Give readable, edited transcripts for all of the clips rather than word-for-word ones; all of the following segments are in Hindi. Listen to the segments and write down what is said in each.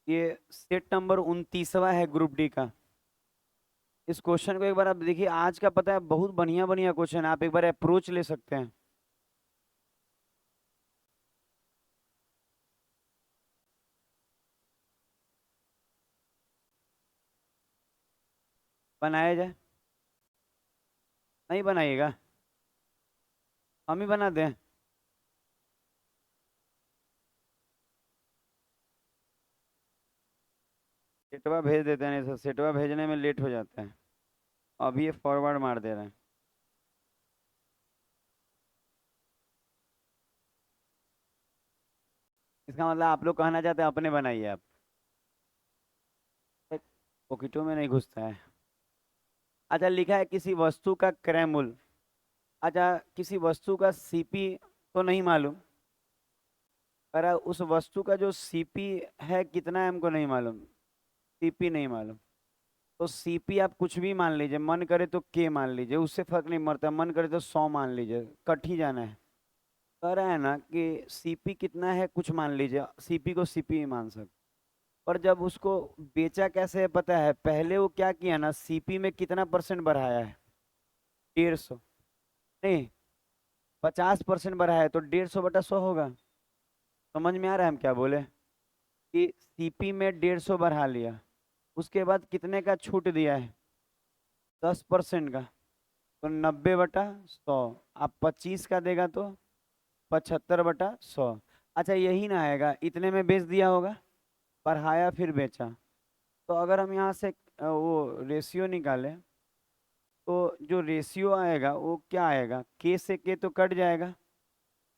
ये सेट नंबर 29वां है ग्रुप डी का। इस क्वेश्चन को एक बार आप देखिए, आज का पता है बहुत बढ़िया बढ़िया क्वेश्चन है, आप एक बार अप्रोच ले सकते हैं। बनाया जाए? नहीं बनाइएगा, हम ही बना दें। सेटवा भेज देते हैं, नहीं सर सेटवा भेजने में लेट हो जाता है। अभी ये फॉरवर्ड मार दे रहे हैं। इसका मतलब आप लोग कहना चाहते हैं अपने बनाइए आप। पॉकेटों में नहीं घुसता है। अच्छा, लिखा है किसी वस्तु का क्रय मूल्य। अच्छा, किसी वस्तु का सीपी तो नहीं मालूम, पर उस वस्तु का जो सीपी है कितना है हमको नहीं मालूम। सीपी नहीं मालूम, तो सीपी आप कुछ भी मान लीजिए, मन करे तो के मान लीजिए, उससे फर्क नहीं पड़ता, मन करे तो 100 मान लीजिए, कट ही जाना है। कह रहा है ना कि सीपी कितना है कुछ मान लीजिए, सीपी को सीपी ही मान सकते। और जब उसको बेचा कैसे है पता है, पहले वो क्या किया ना, सीपी में कितना परसेंट बढ़ाया है, 150, नहीं 50% बढ़ाया है, तो 150/100 होगा। समझ में आ रहा है हम क्या बोले, कि सीपी में 150 बढ़ा लिया, उसके बाद कितने का छूट दिया है, 10% का, तो 90/100। आप 25 का देगा तो 75/100। अच्छा यही ना आएगा, इतने में बेच दिया होगा, बढ़ाया फिर बेचा। तो अगर हम यहाँ से वो रेशियो निकालें, तो जो रेशियो आएगा वो क्या आएगा, के से के तो कट जाएगा,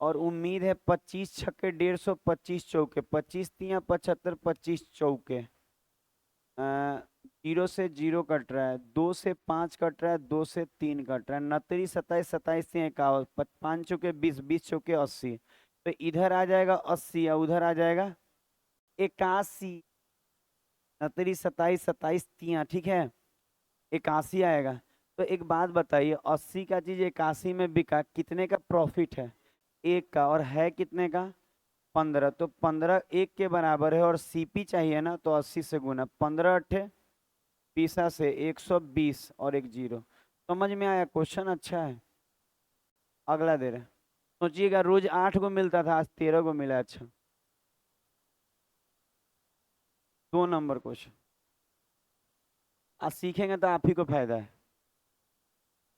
और उम्मीद है 25 छक्के 150, 25 चौके, 25 तियां 75, 25 चौके। जीरो से जीरो कट रहा है, 2 से 5 कट रहा है, 2 से 3 कट रहा है, 29 27 27 5 चौके 20, 20 चौके 80। तो इधर आ जाएगा 80 या उधर आ जाएगा 81। 29 27 27 ठीक है, 81 आएगा। तो एक बात बताइए, 80 का चीज 81 में बिका, कितने का प्रॉफिट है, 1 का, और है कितने का, 15। तो 15 1 के बराबर है, और सीपी चाहिए ना, तो 80 से गुना, 15 8 20 से 120 और एक जीरो। समझ में आया, क्वेश्चन अच्छा है। अगला दे रहे हैं। सोचिएगा, रोज 8 को मिलता था, आज 13 को मिला। अच्छा, 2 नंबर क्वेश्चन। आज सीखेंगे तो आप ही को फायदा है,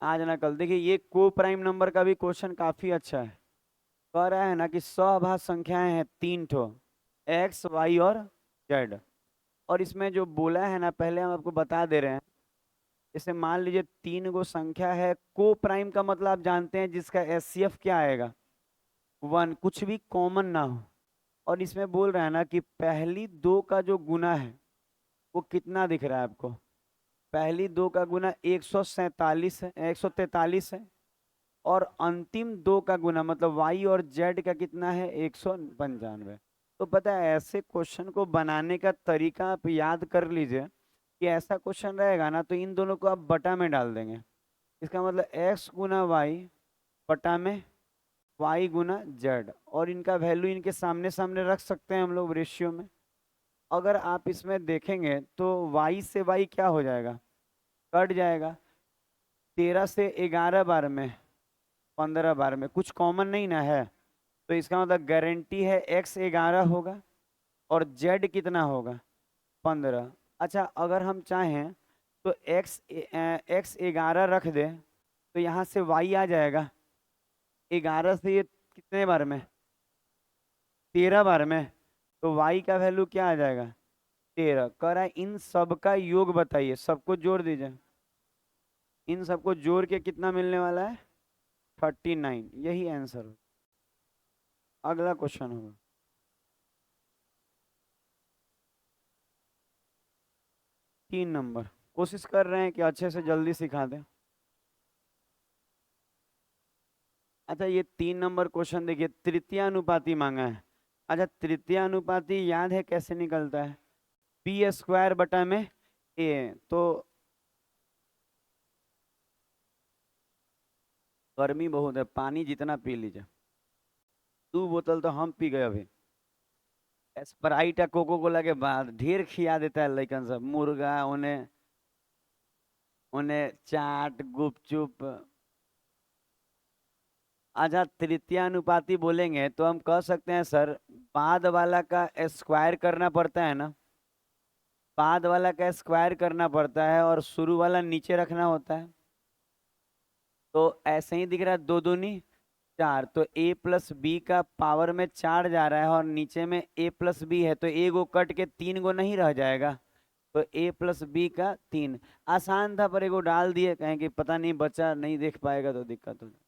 आज ना कल। देखिए ये को प्राइम नंबर का भी क्वेश्चन काफी अच्छा है। कह रहा है ना कि सहभाज्य संख्याएं हैं 3 ठो, एक्स वाई और जेड। और इसमें जो बोला है ना, पहले हम आपको बता दे रहे हैं। जैसे मान लीजिए 3 गो संख्या है, को प्राइम का मतलब आप जानते हैं जिसका एचसीएफ क्या आएगा, 1, कुछ भी कॉमन ना हो। और इसमें बोल रहा है ना कि पहली 2 का जो गुना है वो कितना दिख रहा है आपको, पहली 2 का गुना 147 है, 143 है। और अंतिम 2 का गुना मतलब वाई और जेड का कितना है, 195। तो पता है, ऐसे क्वेश्चन को बनाने का तरीका आप याद कर लीजिए, कि ऐसा क्वेश्चन रहेगा ना तो इन दोनों को आप बटा में डाल देंगे। इसका मतलब एक्स गुना वाई बटा में वाई गुना जेड, और इनका वैल्यू इनके सामने सामने रख सकते हैं हम लोग रेशियो में। अगर आप इसमें देखेंगे तो वाई से वाई क्या हो जाएगा, कट जाएगा। 13 से 11 बार में, 15 बार में कुछ कॉमन नहीं ना है, तो इसका मतलब गारंटी है एक्स 11 होगा और जेड कितना होगा, 15। अच्छा, अगर हम चाहें तो एक्स 11 रख दे, तो यहाँ से वाई आ जाएगा 11 से, ये कितने बार में, 13 बार में, तो वाई का वैल्यू क्या आ जाएगा, 13। कह रहा है इन सब का योग बताइए, सबको जोड़ दीजिए, इन सबको जोड़ के कितना मिलने वाला है, 39। यही आंसर। अगला क्वेश्चन होगा। 3 नंबर, कोशिश कर रहे हैं कि अच्छे से जल्दी सिखा दें। अच्छा, ये 3 नंबर क्वेश्चन देखिए, तृतीय अनुपाती मांगा है। अच्छा, तृतीय अनुपाती याद है कैसे निकलता है, बी स्क्वायर बटा में ए। तो गर्मी बहुत है, पानी जितना पी लीजिए, 2 बोतल तो हम पी गए अभी। स्प्राइट कोको कोला के बाद ढेर खिया देता है लइकन सब, मुर्गा उन्हें उन्हें चाट गुपचुप। अच्छा तृतीय अनुपाती बोलेंगे तो हम कह सकते हैं सर, बाद वाला का स्क्वायर करना पड़ता है ना, बाद वाला का स्क्वायर करना पड़ता है और शुरू वाला नीचे रखना होता है। तो ऐसे ही दिख रहा है, दो दूनी चार, तो a प्लस बी का पावर में 4 जा रहा है और नीचे में a प्लस बी है, तो ए गो कट के 3 गो नहीं रह जाएगा, तो a प्लस बी का 3। आसान था पर एगो डाल दिए, कहें कि पता नहीं बच्चा नहीं देख पाएगा तो दिक्कत हो जाए।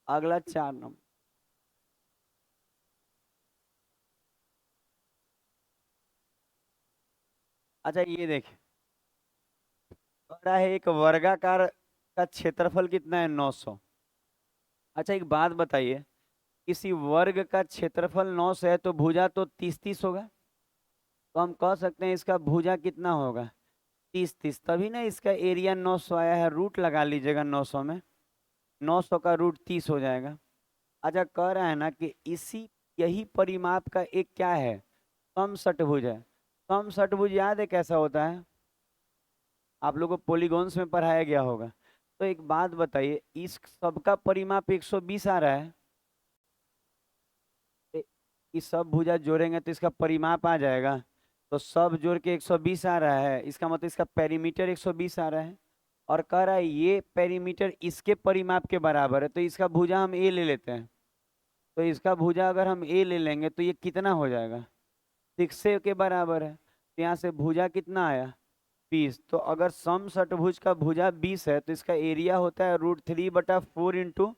अगला 4 नंबर। अच्छा ये देख, कह रहा है एक वर्गाकार का क्षेत्रफल कितना है, 900। अच्छा एक बात बताइए, किसी वर्ग का क्षेत्रफल 900 है तो भुजा तो 30-30 होगा, तो हम कह सकते हैं इसका भुजा कितना होगा, 30-30, तभी ना इसका एरिया 900 आया है। रूट लगा लीजिएगा 900 में, 900 का रूट 30 हो जाएगा। अच्छा कह रहा है ना कि इसी यही परिमाप का एक क्या है, समषटभुज है। समषटभुज याद है कैसा होता है, आप लोगों को पॉलीगॉन्स में पढ़ाया गया होगा। तो एक बात बताइए, इस सबका परिमाप 120 आ रहा है, इस सब भुजा जोड़ेंगे तो इसका परिमाप आ जाएगा, तो सब जोड़ के 120 आ रहा है, इसका मतलब इसका पेरीमीटर 120 आ रहा है। और कह रहा है ये पेरीमीटर इसके परिमाप के बराबर है, तो इसका भुजा हम ए ले लेते हैं। तो इसका भुजा अगर हम ए ले लेंगे तो ये कितना हो जाएगा, 6 के बराबर है, तो यहाँ से भुजा कितना आया, 20। तो अगर समषटभुज का भुजा 20 है तो इसका एरिया होता है √3/4 इंटू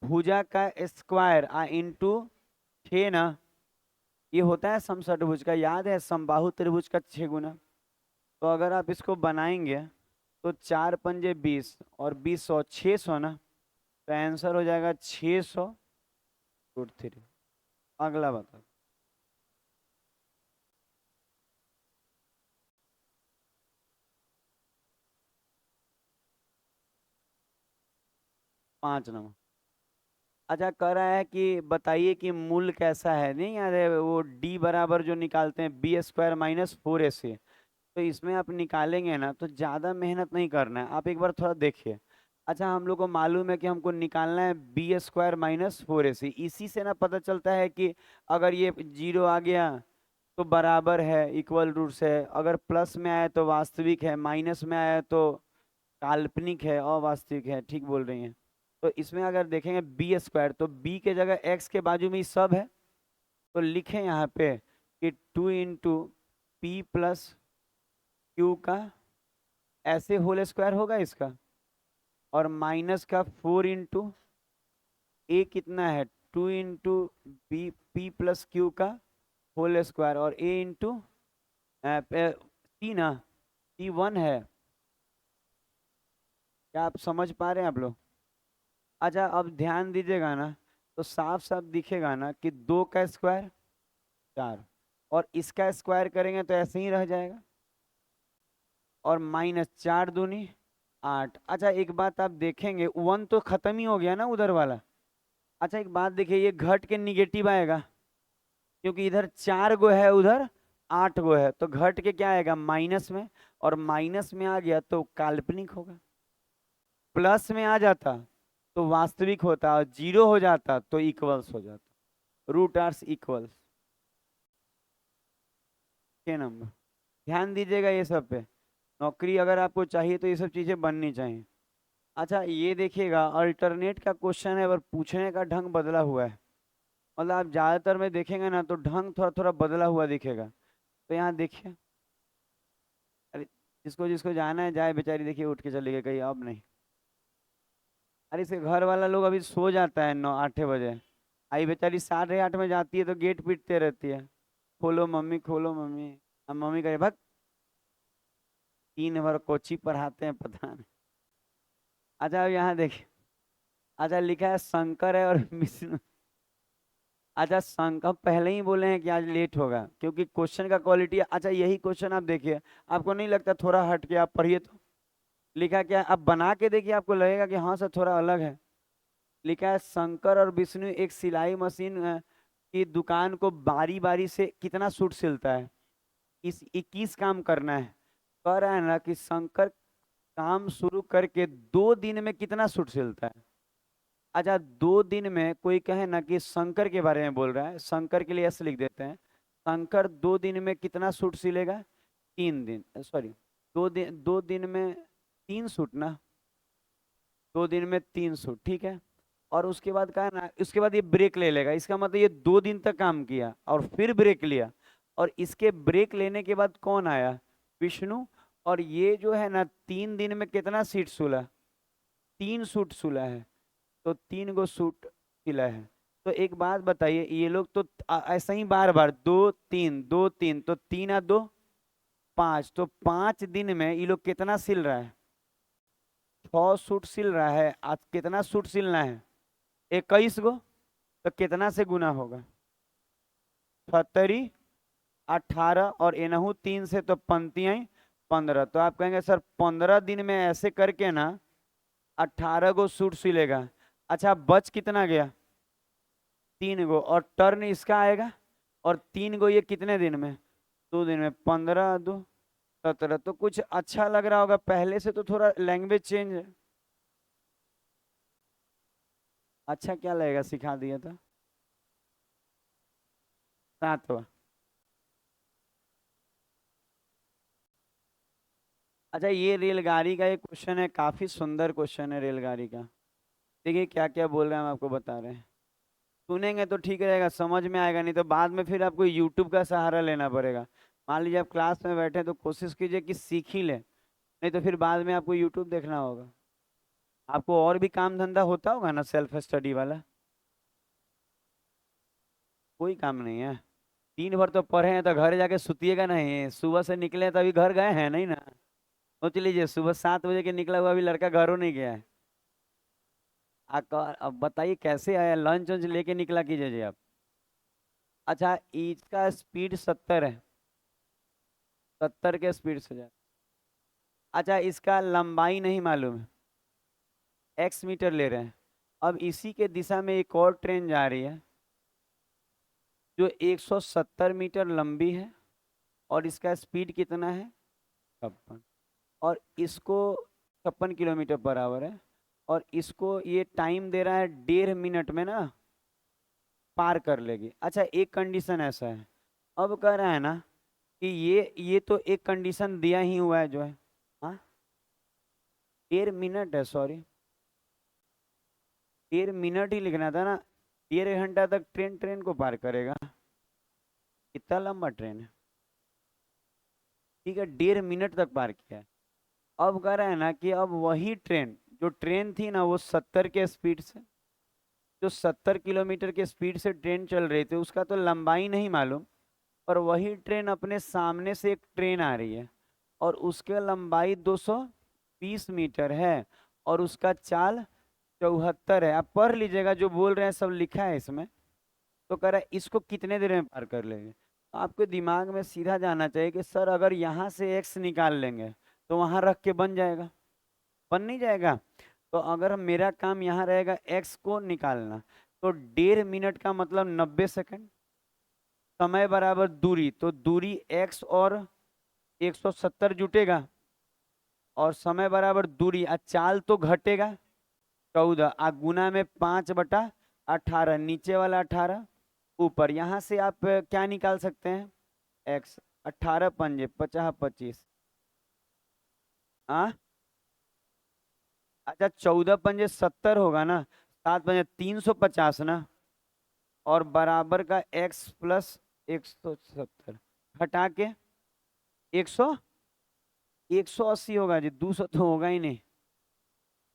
भुजा का स्क्वायर इंटू 6 ना, ये होता है समषटभुज का, याद है समबाहु त्रिभुज का 6 गुना। तो अगर आप इसको बनाएंगे तो 4×5 = 20 और 20 600 ना, तो आंसर हो जाएगा 600√3। अगला बताओ। 5 नंबर। अच्छा कह रहा है कि बताइए कि मूल कैसा है, नहीं याद है वो d बराबर जो निकालते हैं b² - 4ac, तो इसमें आप निकालेंगे ना तो ज़्यादा मेहनत नहीं करना है, आप एक बार थोड़ा देखिए। अच्छा हम लोग को मालूम है कि हमको निकालना है b² - 4ac, इसी से ना पता चलता है कि अगर ये 0 आ गया तो बराबर है, इक्वल रूट से, अगर प्लस में आया तो वास्तविक है, माइनस में आया तो काल्पनिक है, अवास्तविक है। ठीक बोल रही हैं। तो इसमें अगर देखेंगे b² तो b के जगह x के बाजू में ही सब है, तो लिखें यहाँ पे कि 2 इंटू पी प्लस क्यू का ऐसे होल स्क्वायर होगा इसका, और माइनस का 4 इंटू ए कितना है 2 into B P plus Q का होल स्क्वायर, और ए इंटू सी ना, सी 1 है। क्या आप समझ पा रहे हैं आप लोग? अच्छा अब ध्यान दीजिएगा ना, तो साफ साफ दिखेगा ना कि 2 का स्क्वायर 4, और इसका स्क्वायर करेंगे तो ऐसे ही रह जाएगा, और -4×2 = 8। अच्छा एक बात आप देखेंगे, 1 तो खत्म ही हो गया ना उधर वाला। अच्छा एक बात देखिए, ये घट के निगेटिव आएगा, क्योंकि इधर 4 गो है उधर 8 गो है, तो घट के क्या आएगा, माइनस में, और माइनस में आ गया तो काल्पनिक होगा। प्लस में आ जाता तो वास्तविक होता, और 0 हो जाता तो इक्वल्स हो जाता, रूट आर्स इक्वल्स। के नंबर ध्यान दीजिएगा ये सब पे, नौकरी अगर आपको चाहिए तो ये सब चीजें बननी चाहिए। अच्छा ये देखिएगा, अल्टरनेट का क्वेश्चन है पर पूछने का ढंग बदला हुआ है, मतलब आप ज्यादातर में देखेंगे ना तो ढंग थोड़ा थोड़ा बदला हुआ दिखेगा। तो यहाँ देखिए, अरे जिसको जिसको जाना है जाए, बेचारी देखिए उठ के चली गई कहीं, अब नहीं। अरे इसके घर वाला लोग अभी सो जाता है 9-8 बजे, आई बेचारी 8:30 में जाती है तो गेट पीटते रहती है, खोलो मम्मी खोलो मम्मी। अब मम्मी कहे भाग, 3 बार कोची पढ़ाते हैं पता नहीं। अच्छा अब यहाँ देखिए, अच्छा लिखा है शंकर है और विष्णु। अच्छा शंकर पहले ही बोले हैं कि आज लेट होगा, क्योंकि क्वेश्चन का क्वालिटी। अच्छा यही क्वेश्चन आप देखिए, आपको नहीं लगता थोड़ा हट के आप पढ़िए तो, लिखा क्या है, आप बना के देखिए आपको लगेगा कि हाँ सर थोड़ा अलग है। लिखा है शंकर और विष्णु एक सिलाई मशीन कि दुकान को बारी बारी से कितना सूट सिलता है? इस 21 काम करना है। कह रहा है ना कि शंकर काम शुरू करके 2 दिन में कितना सूट सिलता है? अच्छा, 2 दिन में कोई कहे ना कि शंकर के बारे में बोल रहा है, शंकर के लिए ऐसे लिख देते हैं, शंकर 2 दिन में कितना सूट सिलेगा? 3 दिन, सॉरी, 2 दिन में 3 सूट ना, 2 दिन में 3 सूट, ठीक है। और उसके बाद कहा ना, उसके बाद ये ब्रेक ले लेगा, इसका मतलब ये 2 दिन तक काम किया और फिर ब्रेक लिया, और इसके ब्रेक लेने के बाद कौन आया? विष्णु। और ये जो है ना 3 दिन में कितना सीट सुला? 3 सूट सुला है, तो 3 गो सूट सिला है। तो एक बात बताइए, ये लोग तो ऐसा ही बार बार 2 3 2 3, तो 3 और 2 5, तो 5 दिन में ये लोग कितना सिल रहा है? 6 सूट सिल रहा है। आज कितना सूट सिलना है? 21 गो। तो कितना से गुना होगा? 70, 18 और एनहू 3 से, तो पंक्तियां 15। तो आप कहेंगे सर 15 दिन में ऐसे करके ना 18 गो सूट सिलेगा। अच्छा, बच कितना गया? 3 गो, और टर्न इसका आएगा, और 3 गो ये कितने दिन में? 2 दिन में। 15 2 17। तो कुछ अच्छा लग रहा होगा, पहले से तो थोड़ा लैंग्वेज चेंज है। अच्छा क्या लगेगा, सिखा दिया था। 7वां। अच्छा, ये रेलगाड़ी का एक क्वेश्चन है, काफी सुंदर क्वेश्चन है रेलगाड़ी का। देखिए क्या क्या बोल रहे हैं, हम आपको बता रहे हैं। सुनेंगे तो ठीक रहेगा, समझ में आएगा, नहीं तो बाद में फिर आपको यूट्यूब का सहारा लेना पड़ेगा। मान लीजिए आप क्लास में बैठे तो कोशिश कीजिए कि सीख ही ले, नहीं तो फिर बाद में आपको यूट्यूब देखना होगा। आपको और भी काम धंधा होता होगा ना सेल्फ स्टडी वाला? कोई काम नहीं है? दिन भर तो पढ़े हैं, तो घर जाके सुतिएगा नहीं, सुबह से निकले तो अभी घर गए हैं नहीं ना। सोच लीजिए सुबह 7 बजे के निकला हुआ अभी लड़का घरों नहीं गया है। अब बताइए कैसे आया, लंच वंच लेके निकला कीजिए जी आप। अच्छा, इसका स्पीड 70 है, 70 के स्पीड से जा। अच्छा, इसका लंबाई नहीं मालूम है, एक्स मीटर ले रहे हैं। अब इसी के दिशा में एक और ट्रेन जा रही है जो 170 मीटर लंबी है, और इसका स्पीड कितना है? 56। और इसको 56 किलोमीटर पर आवर है, और इसको ये टाइम दे रहा है 1.5 मिनट में ना पार कर लेगी। अच्छा, एक कंडीशन ऐसा है, अब कह रहा है ना कि ये तो एक कंडीशन दिया ही हुआ है जो है, हाँ 1.5 मिनट है, सॉरी 1.5 मिनट ही लिखना था ना। 1.5 घंटा तक ट्रेन ट्रेन को पार करेगा, इतना लंबा ट्रेन है, ठीक है 1.5 मिनट तक पार किया है। अब कह रहा है ना कि अब वही ट्रेन, जो ट्रेन थी ना वो 70 के स्पीड से, जो 70 किलोमीटर के स्पीड से ट्रेन चल रही थी, उसका तो लंबाई नहीं मालूम, पर वही ट्रेन अपने सामने से एक ट्रेन आ रही है, और उसके लंबाई 220 मीटर है, और उसका चाल 74 है। आप पढ़ लीजिएगा, जो बोल रहे हैं सब लिखा है इसमें। तो कह रहा है इसको कितने देर में पार कर लेंगे? तो आपके दिमाग में सीधा जाना चाहिए कि सर अगर यहाँ से एक्स निकाल लेंगे तो वहां रख के बन जाएगा, बन नहीं जाएगा? तो अगर मेरा काम यहाँ रहेगा एक्स को निकालना, तो 1.5 मिनट का मतलब 90 सेकंड, समय बराबर दूरी, तो दूरी एक्स और 170 जुटेगा, और समय बराबर दूरी, चाल तो घटेगा 14, गुना में 5/18, नीचे वाला 18, ऊपर। यहाँ से आप क्या निकाल सकते हैं? एक्स। 18 पंजे 50 25। हाँ, अच्छा 14 पंजे 70 होगा ना, 7 पंजे 350 ना, और बराबर का एक्स प्लस 170 हटा के 100, 180 होगा जी, 200 तो होगा ही नहीं,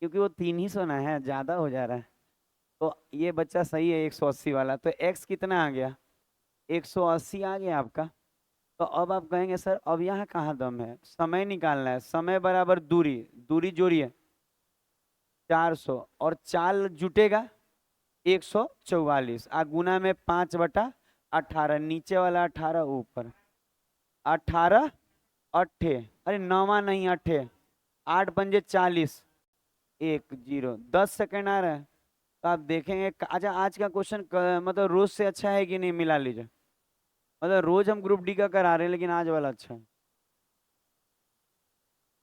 क्योंकि वो 3 ही सोना है, ज्यादा हो जा रहा है। तो ये बच्चा सही है 180 वाला। तो एक्स कितना आ गया? 180 आ गया आपका। तो अब आप कहेंगे सर अब यहाँ कहाँ दम है, समय निकालना है, समय बराबर दूरी, दूरी जोड़िए 400, और चाल जुटेगा 144, गुना में 5/18, नीचे वाला 18 ऊपर, 18 अट्ठे, अरे नौवा नहीं अट्ठे, 8 पंजे 40, 1 0, 10 सेकंड आ रहा है। तो आप देखेंगे अच्छा आज का क्वेश्चन मतलब रोज से अच्छा है कि नहीं, मिला लीजिए। मतलब रोज हम ग्रुप डी का करा रहे हैं लेकिन आज वाला अच्छा है।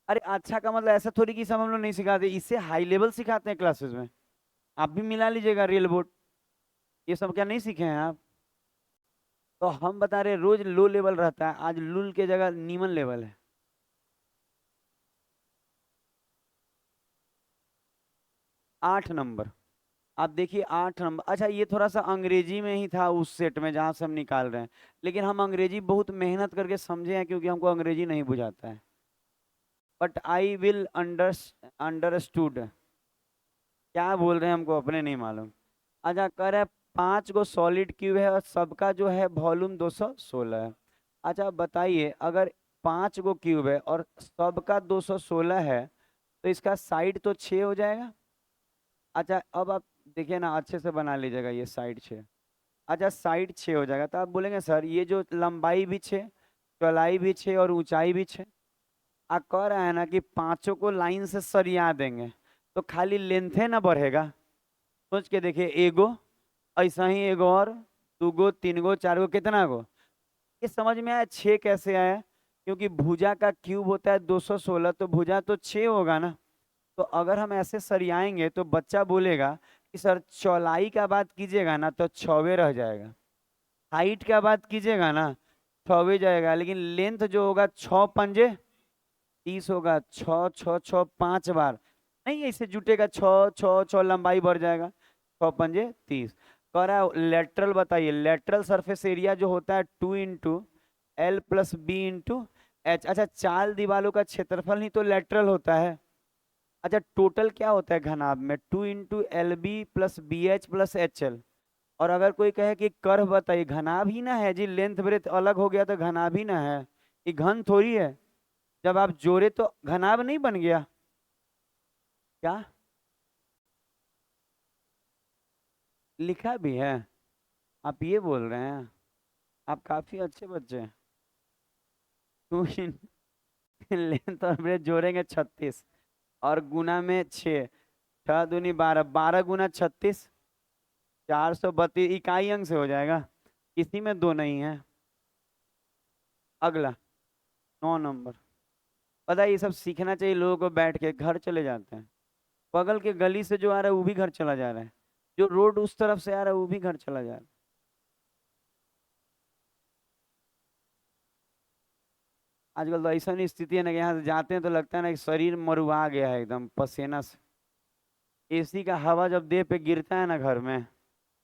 अरे अच्छा का मतलब ऐसा थोड़ी कि सब हम लोग नहीं सिखाते, इससे हाई लेवल सिखाते हैं क्लासेस में। आप भी मिला लीजिएगा रियल बोर्ड, ये सब क्या नहीं सीखे हैं आप? तो हम बता रहे रोज लो लेवल रहता है, आज लुल के जगह नीमन लेवल है। 8 नंबर। आप देखिए 8 नंबर। अच्छा ये थोड़ा सा अंग्रेजी में ही था उस सेट में जहां से हम निकाल रहे हैं, लेकिन हम अंग्रेजी बहुत मेहनत करके समझे हैं क्योंकि हमको अंग्रेजी नहीं बुझाता है। बट आई विल अंडरस्टूड, क्या बोल रहे हैं हमको अपने नहीं मालूम। अच्छा कह रहा है 5 गो सॉलिड क्यूब है और सबका जो है वॉल्यूम 216 है। अच्छा बताइए अगर 5 गो क्यूब है और सबका 216 है तो इसका साइड तो 6 हो जाएगा। अच्छा अब आप देखिए ना, अच्छे से बना लीजिएगा ये साइड 6। अच्छा साइड 6 हो जाएगा तो आप बोलेंगे सर ये जो लंबाई भी 6, चौड़ाई भी 6 और ऊंचाई भी 6। आप कह रहे हैं ना कि पांचों को लाइन से सरिया देंगे तो खाली लेंथ है ना बढ़ेगा। सोच के देखिए, एगो, ऐसा ही एगो और, 2 गो, 3 गो, 4 गो, कितना गो। ये समझ में आया 6 कैसे आया? क्योंकि भुजा का क्यूब होता है 216, तो भुजा तो 6 होगा ना। तो अगर हम ऐसे सरियाएंगे तो बच्चा बोलेगा कि सर चौड़ाई का बात कीजिएगा ना तो 6वें रह जाएगा, हाइट का बात कीजिएगा ना 6वें जाएगा, लेकिन लेंथ जो होगा 6 पंजे 30 होगा। 6 6 6 5 बार नहीं, ऐसे जुटेगा 6 6 6, लंबाई बढ़ जाएगा। 6 पंजे 30। कह रहा है लेटरल बताइए, लेटरल सरफेस एरिया जो होता है 2 × L + B × H। अच्छा चाल दीवारों का क्षेत्रफल ही तो लेटरल होता है। अच्छा टोटल क्या होता है घनाभ में? 2 × LB + BH + HL। और अगर कोई कहे कि कर्व बताइए, घनाभ ही ना है जी, लेंथ ब्रेथ अलग हो गया तो घनाभ ही ना है, ये घन थोड़ी है। जब आप जोड़े तो घनाभ नहीं बन गया क्या? लिखा भी है? आप ये बोल रहे हैं? आप काफी अच्छे बच्चे हैं। टू इन लेंथ और ब्रेथ जोड़ेंगे 36 और गुना में 6, 6 दूनी 12, 12 × 36 432 इकाई अंक से हो जाएगा, इसी में दो नहीं है। अगला 9 नंबर। पता है ये सब सीखना चाहिए लोगों को, बैठ के घर चले जाते हैं, बगल के गली से जो आ रहा है वो भी घर चला जा रहा है, जो रोड उस तरफ से आ रहा है वो भी घर चला जा रहा है। आजकल तो ऐसा नहीं स्थिति है ना कि यहाँ से जाते हैं तो लगता है ना कि शरीर मरुआ गया है एकदम पसीना से। एसी का हवा जब देह पे गिरता है ना घर में,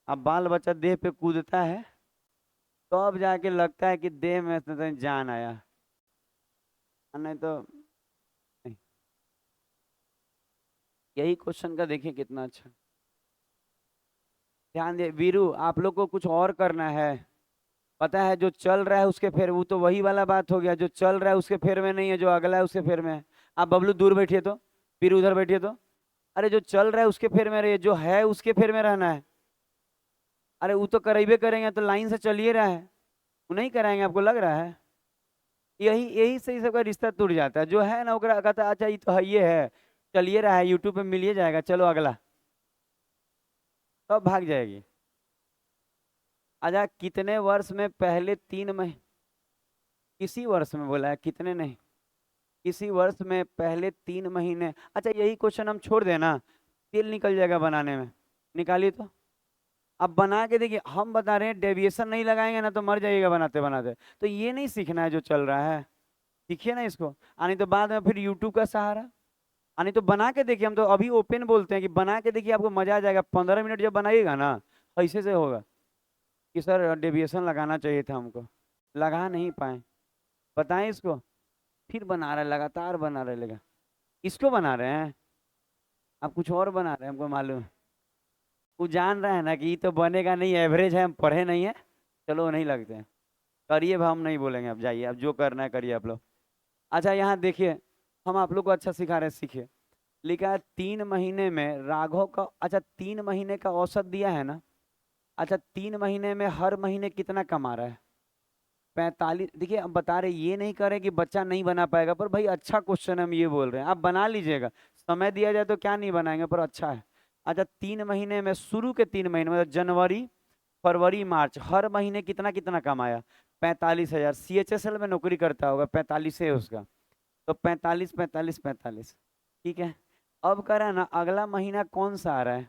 अब बाल बच्चा देह पे कूदता है, तो अब जाके लगता है कि देह में तो जान आया, नहीं तो नहीं। यही क्वेश्चन का देखिए कितना अच्छा। ध्यान दे वीरू, आप लोग को कुछ और करना है। पता है जो चल रहा है उसके फेर, वो तो वही वाला बात हो गया, जो चल रहा है उसके फेर में नहीं है, जो अगला है उसके फेर में है। आप बबलू दूर बैठिए तो, फिर उधर बैठिए तो। अरे जो चल रहा है उसके फेर में रहिए, जो है उसके फेर में रहना है। अरे वो तो करेबे करेंगे तो लाइन से चलिए रहा है, वो नहीं कराएंगे आपको लग रहा है? यही यही से ही सबका रिश्ता टूट जाता है। जो है ना ओकरा कहता है, अच्छा ये तो है, ये है, चलिए रहा है, यूट्यूब पे मिलिए जाएगा, चलो अगला, सब भाग जाएगी। अच्छा कितने वर्ष में पहले 3 महीने, किसी वर्ष में बोला है, कितने नहीं, किसी वर्ष में पहले 3 महीने। अच्छा यही क्वेश्चन हम छोड़ देना, तेल निकल जाएगा बनाने में, निकालिए तो। अब बना के देखिए, हम बता रहे हैं डेविएशन नहीं लगाएंगे ना तो मर जाइएगा बनाते बनाते। तो ये नहीं सीखना है जो चल रहा है, सीखिए ना इसको, आनी तो बाद में फिर यूट्यूब का सहारा। आनी तो बना के देखिए, हम तो अभी ओपन बोलते हैं कि बना के देखिए, आपको मजा आ जाएगा। 15 मिनट जब बनाइएगा ना ऐसे से होगा कि सर डेविएशन लगाना चाहिए था हमको, लगा नहीं पाए, बताएं इसको। फिर बना रहे, लगातार बना रहे, लेगा इसको बना रहे हैं, आप कुछ और बना रहे हैं, हमको मालूम है। वो जान रहा है ना कि ये तो बनेगा नहीं, एवरेज है, हम पढ़े नहीं है, चलो नहीं लगते हैं। करिए भाई, हम नहीं बोलेंगे, अब जाइए, अब जो करना है करिए आप लोग। अच्छा यहाँ देखिए, हम आप लोग को अच्छा सिखा रहे हैं, सीखिए। लिखा है 3 महीने में राघव का, अच्छा 3 महीने का औसत दिया है ना। अच्छा 3 महीने में हर महीने कितना कमा रहा है? 45। देखिए हम बता रहे, ये नहीं करे कि बच्चा नहीं बना पाएगा, पर भाई अच्छा क्वेश्चन हम ये बोल रहे हैं, आप बना लीजिएगा, समय दिया जाए तो क्या नहीं बनाएंगे, पर अच्छा है। अच्छा 3 महीने में, शुरू के 3 महीने मतलब जनवरी फरवरी मार्च, हर महीने कितना कितना कमाया? 45,000। CHSL में नौकरी करता होगा, 45 है उसका, तो 45 45 45। ठीक है। अब कह रहा है ना अगला महीना कौन सा आ रहा है?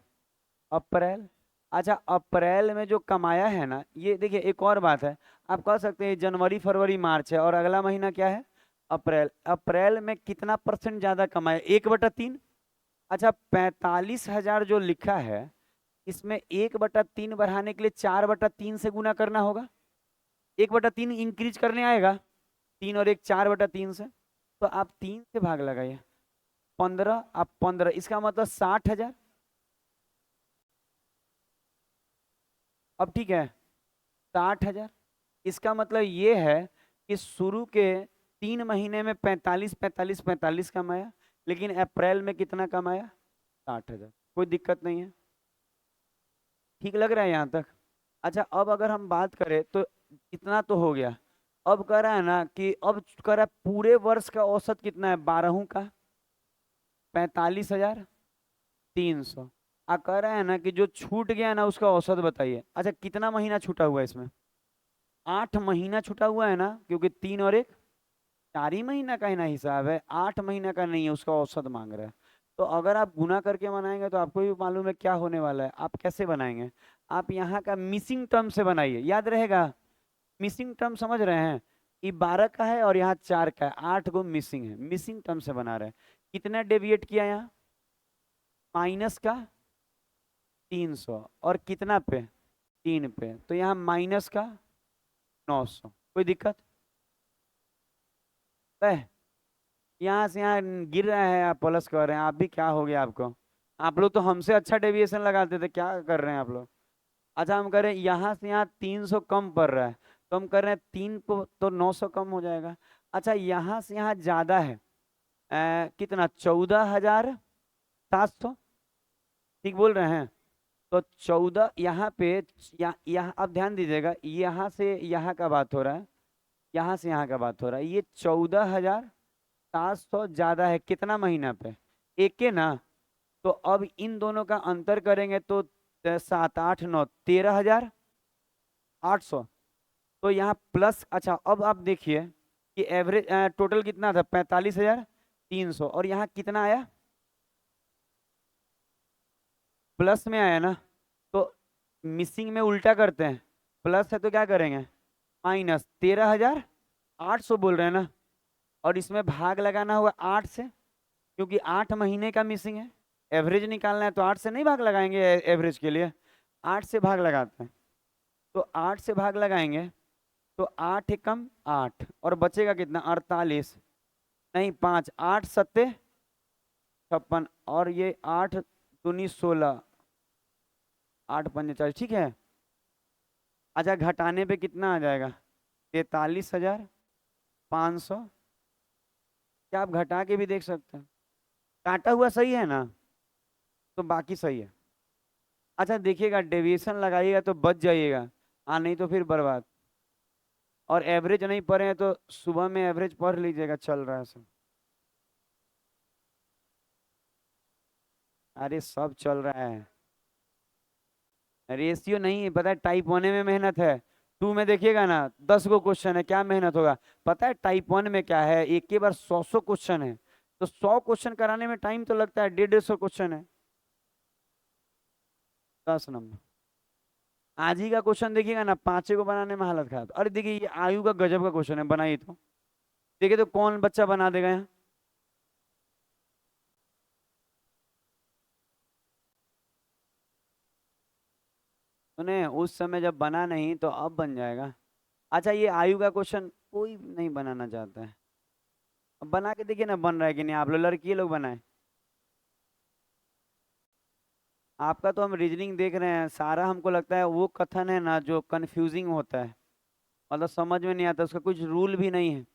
अप्रैल। अच्छा अप्रैल में जो कमाया है ना, ये देखिए एक और बात है, आप कह सकते हैं जनवरी फरवरी मार्च है और अगला महीना क्या है? अप्रैल। अप्रैल में कितना परसेंट ज्यादा कमाया? 1/3। अच्छा 45,000 जो लिखा है, इसमें 1/3 बढ़ाने के लिए 4/3 से गुना करना होगा। 1/3 इंक्रीज करने आएगा, 3 और 1 4/3 से, तो आप 3 से भाग लगाइए। 15, आप 15, इसका मतलब 60,000। अब ठीक है, 60,000। इसका मतलब ये है कि शुरू के 3 महीने में 45 45 45 कमाया, लेकिन अप्रैल में कितना कमाया? 60,000। कोई दिक्कत नहीं है, ठीक लग रहा है यहाँ तक? अच्छा अब अगर हम बात करें तो इतना तो हो गया। अब कह रहा है ना कि अब कह रहा है पूरे वर्ष का औसत कितना है 12 का? 45,300। आ कह रहा है ना कि जो छूट गया ना उसका औसत बताइए। अच्छा कितना महीना छूटा हुआ है इसमें? 8 महीना छूटा हुआ है ना, क्योंकि 3 और 1 4 ही महीना का ही ना हिसाब है, 8 महीना का नहीं है, उसका औसत मांग रहा है। तो अगर आप गुना करके बनाएंगे तो आपको भी मालूम है क्या होने वाला है। आप कैसे बनाएंगे? आप यहाँ का मिसिंग टर्म से बनाइए, याद रहेगा। मिसिंग टर्म समझ रहे हैं? ये 12 का है और यहाँ 4 का है, 8 गो मिसिंग है, मिसिंग टर्म से बना रहे हैं। कितना डेविएट किया यहाँ? माइनस का 300, और कितना पे? 3 पे, तो यहाँ माइनस का 900। कोई दिक्कत है? यहाँ से यहाँ गिर रहा है, आप प्लस कर रहे हैं, आप भी क्या हो गया आपको? आप लोग तो हमसे अच्छा डेविएशन लगाते थे, क्या कर रहे हैं आप लोग? अच्छा हम कह रहे हैं यहाँ से यहाँ 300 कम पड़ रहा है, तो हम कर रहे हैं 3 को तो 900 कम हो जाएगा। अच्छा यहाँ से यहाँ ज्यादा है, कितना? 14,700। ठीक बोल रहे हैं? तो 14 यहाँ पे, यहाँ अब ध्यान दीजिएगा, यहाँ से यहाँ का बात हो रहा है, यहाँ से यहाँ का बात हो रहा है। ये 14,700 ज्यादा है कितना महीना पे? एक के ना। तो अब इन दोनों का अंतर करेंगे तो 7 8 9 13,800। तो यहाँ प्लस। अच्छा अब आप देखिए कि एवरेज टोटल कितना था? 45,300, और यहाँ कितना आया? प्लस में आया ना। तो मिसिंग में उल्टा करते हैं, प्लस है तो क्या करेंगे? माइनस। 13,800 बोल रहे हैं ना, और इसमें भाग लगाना होगा 8 से, क्योंकि 8 महीने का मिसिंग है। एवरेज निकालना है तो 8 से नहीं भाग लगाएंगे, एवरेज के लिए 8 से भाग लगाते हैं। तो 8 से भाग लगाएंगे तो 8 एकम 8, और बचेगा कितना? 48, नहीं 5, 8 सत्ते 56, और ये 8 दूनी 16, 8 पंजे 40। ठीक है। अच्छा घटाने पे कितना आ जाएगा? 43,500। क्या आप घटा के भी देख सकते हैं? काटा हुआ सही है ना, तो बाकी सही है। अच्छा देखिएगा, डेविएशन लगाइएगा तो बच जाइएगा, हाँ नहीं तो फिर बर्बाद। और एवरेज नहीं पढ़े हैं तो सुबह में एवरेज पढ़ लीजिएगा, चल रहा है सब। अरे सब चल रहा है। रेशियो नहीं पता है, टाइप 1 में मेहनत है, 2 में देखिएगा ना 10 गो क्वेश्चन है, क्या मेहनत होगा? पता है टाइप 1 में क्या है, एक के बार 100 क्वेश्चन है, तो 100 क्वेश्चन कराने में टाइम तो लगता है, 150 क्वेश्चन है। 10 नंबर। आज ही का क्वेश्चन देखिएगा ना, 5 को बनाने में हालत खराब। अरे देखिए ये आयु का गजब का क्वेश्चन है, बनाइए तो देखिए तो कौन बच्चा बना देगा यहाँ? सुने उस समय जब बना नहीं तो अब बन जाएगा। अच्छा ये आयु का क्वेश्चन कोई नहीं बनाना चाहता है, अब बना के देखिए ना बन रहा है कि नहीं। आप लोग लड़की लोग बनाए, आपका तो हम रीजनिंग देख रहे हैं सारा, हमको लगता है वो कथन है ना जो कंफ्यूजिंग होता है, मतलब समझ में नहीं आता, उसका कुछ रूल भी नहीं है।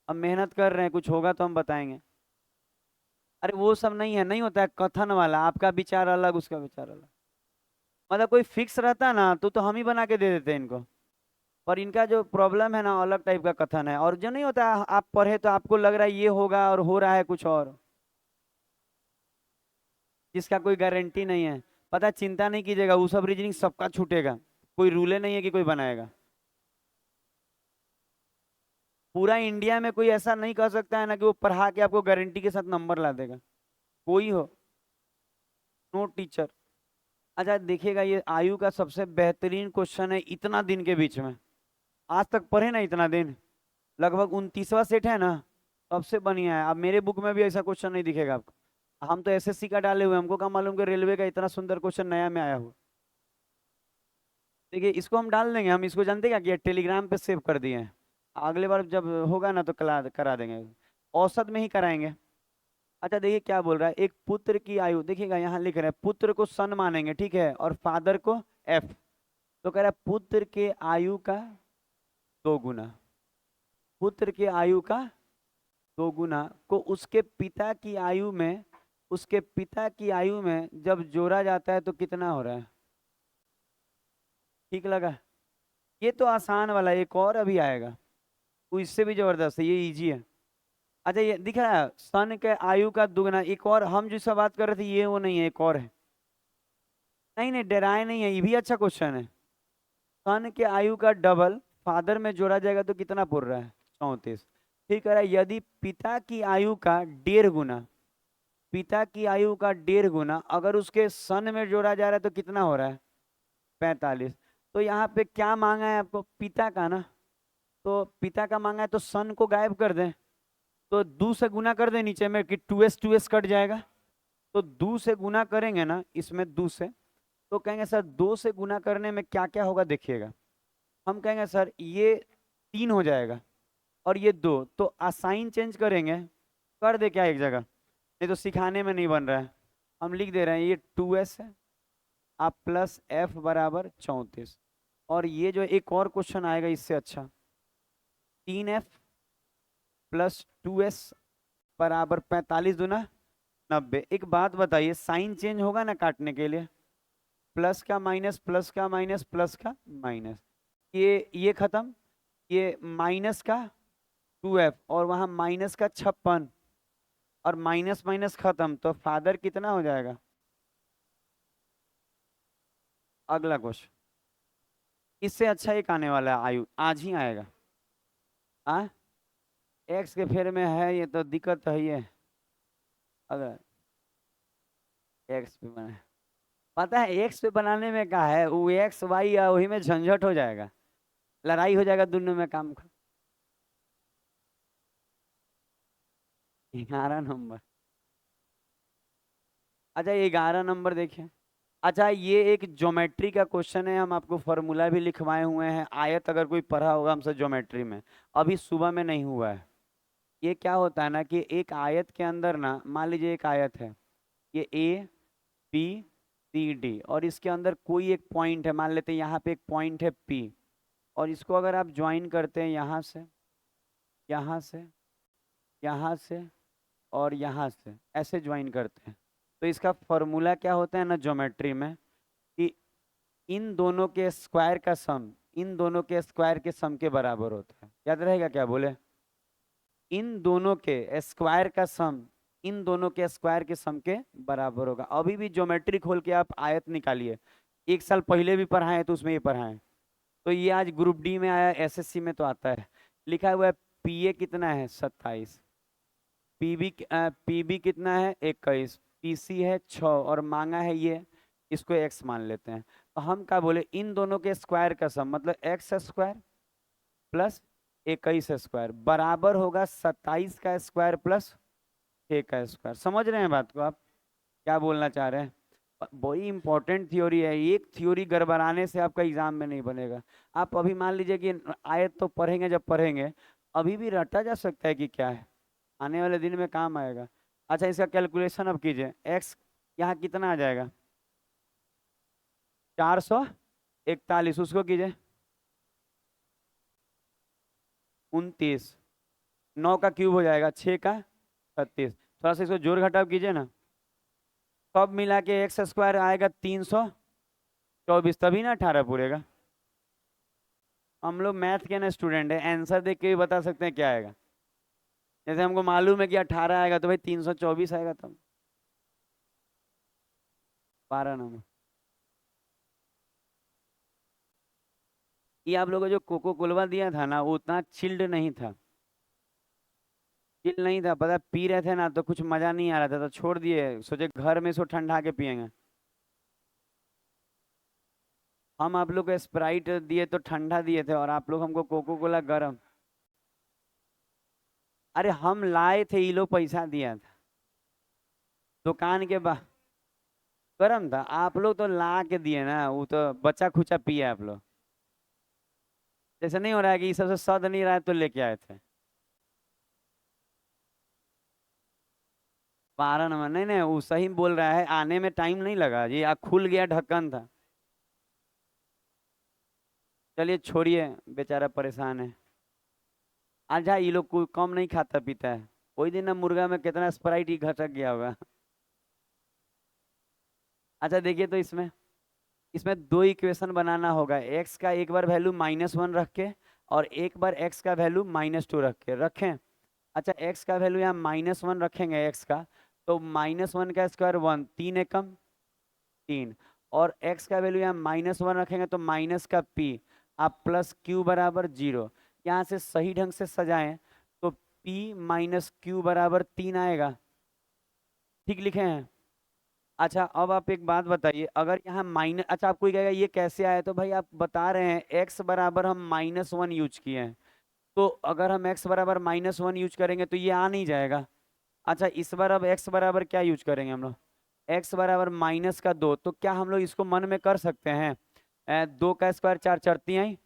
अब मेहनत कर रहे हैं, कुछ होगा तो हम बताएंगे। अरे वो सब नहीं है, नहीं होता है कथन वाला, आपका विचार अलग उसका विचार अलग, मतलब कोई फिक्स रहता ना तो हम ही बना के दे देते हैं इनको। पर इनका जो प्रॉब्लम है ना अलग टाइप का कथन है, और जो नहीं होता है, आप पढ़े तो आपको लग रहा है ये होगा और हो रहा है कुछ और, जिसका कोई गारंटी नहीं है। पता है, चिंता नहीं कीजिएगा, वो सब रीजनिंग सबका छूटेगा, कोई रूले नहीं है कि कोई बनाएगा। पूरा इंडिया में कोई ऐसा नहीं कर सकता है ना कि वो पढ़ा के आपको गारंटी के साथ नंबर ला देगा, कोई हो, नो टीचर। अच्छा देखिएगा, ये आयु का सबसे बेहतरीन क्वेश्चन है इतना दिन के बीच में, आज तक पढ़े ना इतना दिन, लगभग 29वां सेट है ना, सबसे बढ़िया है। अब मेरे बुक में भी ऐसा क्वेश्चन नहीं दिखेगा आपको, हम तो एसएससी का डाले हुए, हमको क्या मालूम कि रेलवे का इतना सुंदर क्वेश्चन नया में आया हुआ। देखिए इसको हम डाल देंगे, हम इसको जानते क्या कि टेलीग्राम पे सेव कर दिए हैं, अगले बार जब होगा ना तो करा देंगे, औसत में ही कराएंगे। अच्छा देखिए क्या बोल रहा है, एक पुत्र की आयु, देखिएगा यहाँ लिख रहे हैं पुत्र को सन मानेंगे, ठीक है, और फादर को एफ, तो कह रहा है पुत्र के आयु का 2 गुना, पुत्र के आयु का 2 गुना को उसके पिता की आयु में, उसके पिता की आयु में जब जोड़ा जाता है तो कितना हो रहा है। ठीक लगा, ये तो आसान वाला, एक और अभी आएगा वो इससे भी जबरदस्त है, ये इजी है। अच्छा ये दिख रहा है सन के आयु का 2 गुना, एक और हम जिससे बात कर रहे थे ये वो नहीं है, एक और है, नहीं नहीं डराए नहीं है, ये भी अच्छा क्वेश्चन है। सन के आयु का डबल फादर में जोड़ा जाएगा तो कितना पुर रहा है, 34। ठीक है, यदि पिता की आयु का 1.5 गुना, पिता की आयु का 1.5 गुना अगर उसके सन में जोड़ा जा रहा है तो कितना हो रहा है, 45। तो यहाँ पे क्या मांगा है आपको, पिता का ना, तो पिता का मांगा है तो सन को गायब कर दें, तो 2 से गुना कर दें नीचे में कि 2s कट जाएगा, तो 2 से गुना करेंगे ना इसमें 2 से, तो कहेंगे सर 2 से गुना करने में क्या क्या होगा देखिएगा, हम कहेंगे सर ये 3 हो जाएगा और ये 2, तो असाइन चेंज करेंगे, कर दे क्या एक जगह, नहीं तो सिखाने में नहीं बन रहा है, हम लिख दे रहे हैं ये 2s है, आप प्लस f बराबर 34, और ये जो एक और क्वेश्चन आएगा इससे अच्छा, 3f प्लस 2s बराबर 45 दूना 90। एक बात बताइए, साइन चेंज होगा ना काटने के लिए, प्लस का माइनस, प्लस का माइनस, प्लस का माइनस, ये खत्म, ये माइनस का 2f और वहां माइनस का 56, और माइनस माइनस खत्म, तो फादर कितना हो जाएगा। अगला क्वेश्चन, इससे अच्छा एक आने वाला है आयु, आज ही आएगा। आ एक्स के फेर में है ये तो दिक्कत तो है ही है, अगर एक्स पे बना, पता है एक्स पे बनाने में क्या है, वो एक्स वाई या वही में झंझट हो जाएगा, लड़ाई हो जाएगा दोनों में काम का। 11 नंबर, अच्छा ये 11 नंबर देखिए। अच्छा ये एक ज्योमेट्री का क्वेश्चन है, हम आपको फॉर्मूला भी लिखवाए हुए हैं, आयत अगर कोई पढ़ा होगा हमसे ज्योमेट्री में, अभी सुबह में नहीं हुआ है। ये क्या होता है ना कि एक आयत के अंदर ना, मान लीजिए एक आयत है, ये ए बी सी डी, और इसके अंदर कोई एक पॉइंट है, मान लेते हैं यहाँ पे एक पॉइंट है पी, और इसको अगर आप ज्वाइन करते हैं यहाँ से, यहाँ से, यहाँ से और यहाँ से, ऐसे ज्वाइन करते हैं, तो इसका फॉर्मूला क्या होता है ना ज्योमेट्री में, कि इन दोनों के स्क्वायर का सम इन दोनों के स्क्वायर के सम के बराबर होता है, याद रहेगा क्या बोले, इन दोनों के स्क्वायर का सम इन दोनों के स्क्वायर के सम के बराबर होगा। अभी भी ज्योमेट्री खोल के आप आयत निकालिए, एक साल पहले भी पढ़ाए तो उसमें ये पढ़ाए, तो ये आज ग्रुप डी में आया, एसएससी में तो आता है, लिखा हुआ है पीए कितना है 27, पीबी कितना है 21, पीसी है 6, और मांगा है ये, इसको एक्स मान लेते हैं, तो हम क्या बोले, इन दोनों के स्क्वायर का सम मतलब एक्स स्क्वायर प्लस 21 स्क्वायर बराबर होगा 27 का स्क्वायर प्लस 6 का स्क्वायर। समझ रहे हैं बात को आप, क्या बोलना चाह रहे हैं, बड़ी इंपॉर्टेंट थ्योरी है, एक थ्योरी गड़बड़ाने से आपका एग्जाम में नहीं बनेगा। आप अभी मान लीजिए कि आयत तो पढ़ेंगे, जब पढ़ेंगे अभी भी रटा जा सकता है कि क्या है, आने वाले दिन में काम आएगा। अच्छा इसका कैलकुलेशन अब कीजिए, एक्स यहाँ कितना आ जाएगा 441, उसको कीजिए 29, 9 का क्यूब हो जाएगा 6 का 36, थोड़ा सा इसको जोड़ घटाव कीजिए ना, सब मिला के एक्स स्क्वायर आएगा 324, तभी ना 18 पूरेगा। हम लोग मैथ के ना स्टूडेंट है, आंसर देख के भी बता सकते हैं क्या आएगा, जैसे हमको मालूम है कि 18 आएगा तो भाई 324 आएगा, तब 12 नंबर। ये आप लोगों को जो कोको कोलवा दिया था ना, वो उतना चिल्ड नहीं था। चिल नहीं था, पता, पी रहे थे ना तो कुछ मजा नहीं आ रहा था, तो छोड़ दिए, सोचे घर में इसको ठंडा के पियेंगे। हम आप लोग को स्प्राइट दिए तो ठंडा दिए थे, और आप लोग हमको कोको कोला गर्म। अरे हम लाए थे, ये लोग पैसा दिया था दुकान के बाहर। गर्म था, आप लोग तो ला के दिए ना, वो तो बच्चा खुचा पिए आप लोग। जैसे नहीं हो रहा है कि ये सबसे सद नहीं रहा है तो लेके आए थे। 12 नंबर नहीं नहीं, वो सही बोल रहा है, आने में टाइम नहीं लगा जी, खुल गया, ढक्कन था। चलिए छोड़िए, बेचारा परेशान है। अच्छा, ये लोग कोई कम नहीं खाता पीता है। कोई दिन ना मुर्गा में कितना स्प्राइट ही घटक गया होगा। अच्छा देखिए, तो इसमें इसमें दो इक्वेशन बनाना होगा, एक्स का एक बार वैल्यू -1 रख के, और एक बार एक्स का वैल्यू -2 रख के रखें। अच्छा, एक्स का वैल्यू यहाँ -1 रखेंगे, एक्स का, तो -1 का स्क्वायर 1, 3 एकम 3, और एक्स का वैल्यू यहाँ -1 रखेंगे तो माइनस का पी, आप प्लस क्यू बराबर 0। यहाँ से सही ढंग से सजाएं तो p माइनस क्यू बराबर 3 आएगा। ठीक लिखे हैं? अच्छा, अब आप एक बात बताइए, अगर यहाँ माइनस, अच्छा आप कोई कहेगा ये कैसे आया, तो भाई आप बता रहे हैं x बराबर हम -1 यूज किए हैं, तो अगर हम x बराबर -1 यूज करेंगे तो ये आ नहीं जाएगा। अच्छा, इस बार अब x बराबर क्या यूज करेंगे हम लोग, x बराबर -2, तो क्या हम लोग इसको मन में कर सकते हैं, 2 का स्क्वायर 4 चरती हैं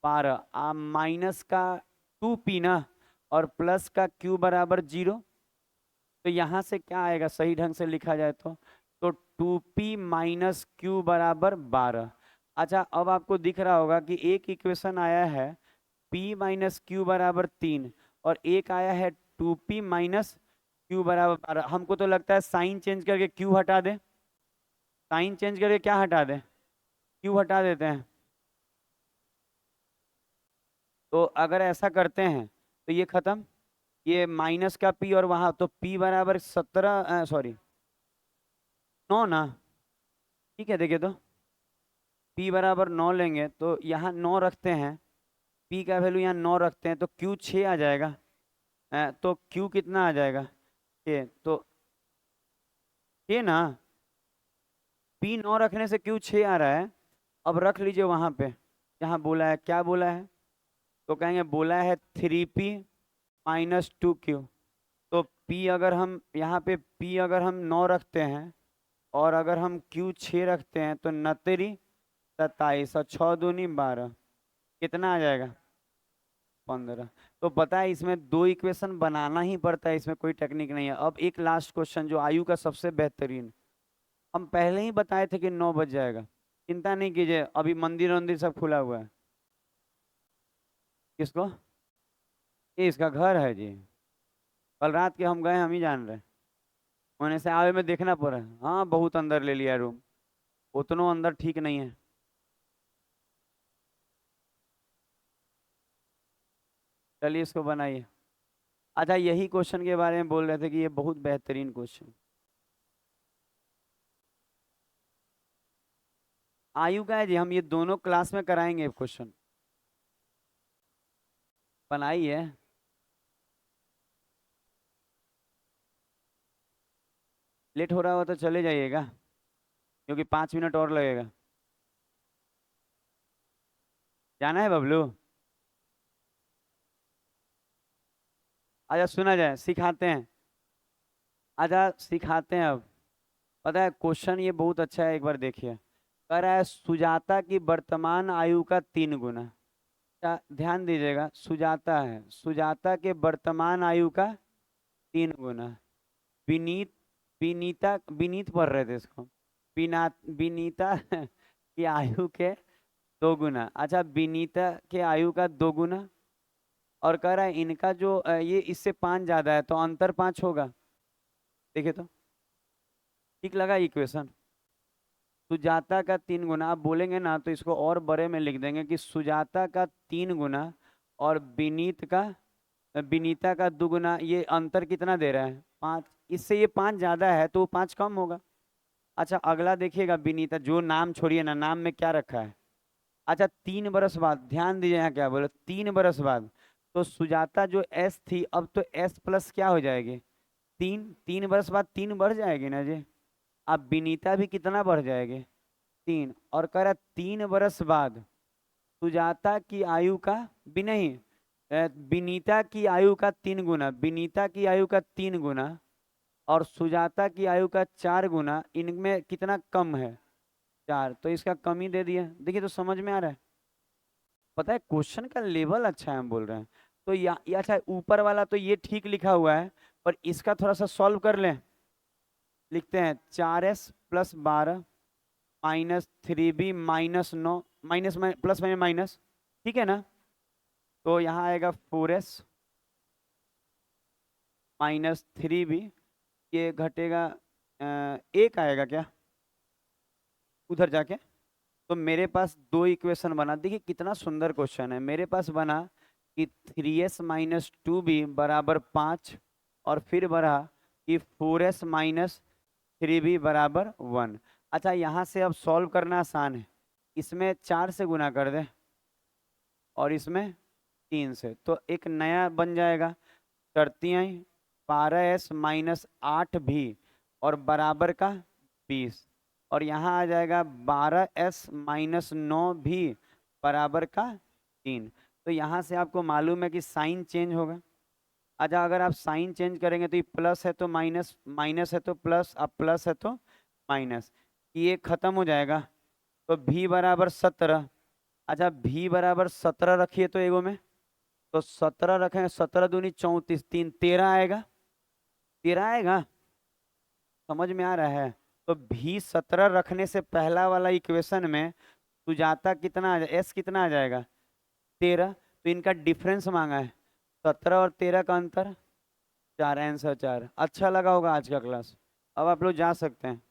12, माइनस का 2p ना, और प्लस का q बराबर 0, तो यहाँ से क्या आएगा सही ढंग से लिखा जाए तो 2p माइनस क्यू बराबर 12। अच्छा, अब आपको दिख रहा होगा कि एक इक्वेशन आया है p माइनस क्यू बराबर 3, और एक आया है 2p माइनस क्यू बराबर 12। हमको तो लगता है साइन चेंज करके क्यू हटा दें, साइन चेंज करके क्या हटा दें, क्यू हटा देते हैं। तो अगर ऐसा करते हैं तो ये खत्म, ये माइनस का p, और वहां तो p बराबर 17, सॉरी 9 ना। ठीक है, देखिए तो p बराबर 9 लेंगे तो यहाँ 9 रखते हैं, p का वैल्यू यहाँ 9 रखते हैं तो q 6 आ जाएगा। तो q कितना आ जाएगा, 6, तो 6 ना, p 9 रखने से q 6 आ रहा है। अब रख लीजिए वहां पे जहाँ बोला है, क्या बोला है, तो कहेंगे बोला है 3p माइनस 2q। तो p अगर हम यहाँ पे p अगर हम 9 रखते हैं, और अगर हम q 6 रखते हैं, तो 9 27 और 6 दूनी 12, कितना आ जाएगा, 15। तो पता है इसमें दो इक्वेशन बनाना ही पड़ता है, इसमें कोई टेक्निक नहीं है। अब एक लास्ट क्वेश्चन जो आयु का सबसे बेहतरीन, हम पहले ही बताए थे कि 9 बज जाएगा, चिंता नहीं कीजिए, अभी मंदिर वंदिर सब खुला हुआ है। किसको, ये इसका घर है जी, कल रात के हम गए, हम ही जान रहे हैं, होने से आवे में देखना पड़ा। हाँ, बहुत अंदर ले लिया रूम, उतना अंदर ठीक नहीं है। चलिए इसको बनाइए। अच्छा, यही क्वेश्चन के बारे में बोल रहे थे कि ये बहुत बेहतरीन क्वेश्चन, आयु का है जी, हम ये दोनों क्लास में कराएंगे क्वेश्चन, बनाइए। लेट हो रहा हो तो चले जाइएगा, क्योंकि 5 मिनट और लगेगा। जाना है बबलू? आजा सुना जाए, सिखाते हैं, आजा सिखाते हैं अब। पता है क्वेश्चन ये बहुत अच्छा है, एक बार देखिए। कह रहा है सुजाता की वर्तमान आयु का 3 गुना। ध्यान दीजिएगा, सुजाता है, सुजाता के वर्तमान आयु का 3 गुना। विनीत, विनीता, विनीत पढ़ रहे थे इसको, विनीता की आयु के 2 गुना। अच्छा, विनीता के आयु का 2 गुना, और कह रहा है इनका जो ये इससे 5 ज्यादा है, तो अंतर 5 होगा। देखिए तो, ठीक लगा इक्वेशन? सुजाता का 3 गुना, आप बोलेंगे ना तो इसको और बड़े में लिख देंगे कि सुजाता का 3 गुना, और विनीता का 2 गुना, ये अंतर कितना दे रहा है, 5। इससे ये 5 ज्यादा है तो वो 5 कम होगा। अच्छा, अगला देखिएगा, विनीता, जो नाम छोड़िए ना, नाम में क्या रखा है, अच्छा 3 बरस बाद, ध्यान दीजिए यहाँ क्या बोले, 3 बरस बाद। तो सुजाता जो एस थी अब तो एस प्लस क्या हो जाएगी, 3। 3 बरस बाद 3 बढ़ जाएगी ना जी। अब विनीता भी कितना बढ़ जाएगी, 3। और कह रहा 3 बरस बाद सुजाता की आयु का भी नहीं, विनीता की आयु का 3 गुना, विनीता की आयु का 3 गुना और सुजाता की आयु का 4 गुना, इनमें कितना कम है, 4। तो इसका कमी दे दिया। देखिए तो समझ में आ रहा है। पता है क्वेश्चन का लेवल अच्छा है, हम बोल रहे हैं। तो या अच्छा ऊपर वाला तो ये ठीक लिखा हुआ है, पर इसका थोड़ा सा सॉल्व कर लें। लिखते हैं 4s + 12 -3b -9 plus minus minus, ठीक है ना। तो यहाँ आएगा 4s -3b, ये घटेगा 1 आएगा क्या उधर जाके। तो मेरे पास 2 इक्वेशन बना। देखिए कितना सुंदर क्वेश्चन है। मेरे पास बना कि 3s - 2b बराबर 5, और फिर बढ़ा कि 4s - 3b बराबर 1। अच्छा यहाँ से अब सॉल्व करना आसान है। इसमें 4 से गुना कर दे और इसमें 3 से, तो एक नया बन जाएगा। करती 12s - 8b और बराबर का 20, और यहाँ आ जाएगा 12s - 9 भी बराबर का 3। तो यहाँ से आपको मालूम है कि साइन चेंज होगा। अच्छा अगर आप साइन चेंज करेंगे तो ये प्लस है तो माइनस, माइनस है तो प्लस, अब प्लस है तो माइनस, ये खत्म हो जाएगा। तो भी बराबर 17। अच्छा भी बराबर 17 रखिए तो एगो में, तो 17 रखें, 17 दूनी 34, 3 13 आएगा, 13 आएगा। समझ में आ रहा है। तो भी 17 रखने से पहला वाला इक्वेशन में सुजाता कितना आ जाए, एस कितना आ जाएगा, 13। तो इनका डिफरेंस मांगा है, 17 और 13 का अंतर 4, आंसर 4। अच्छा लगा होगा आज का क्लास। अब आप लोग जा सकते हैं।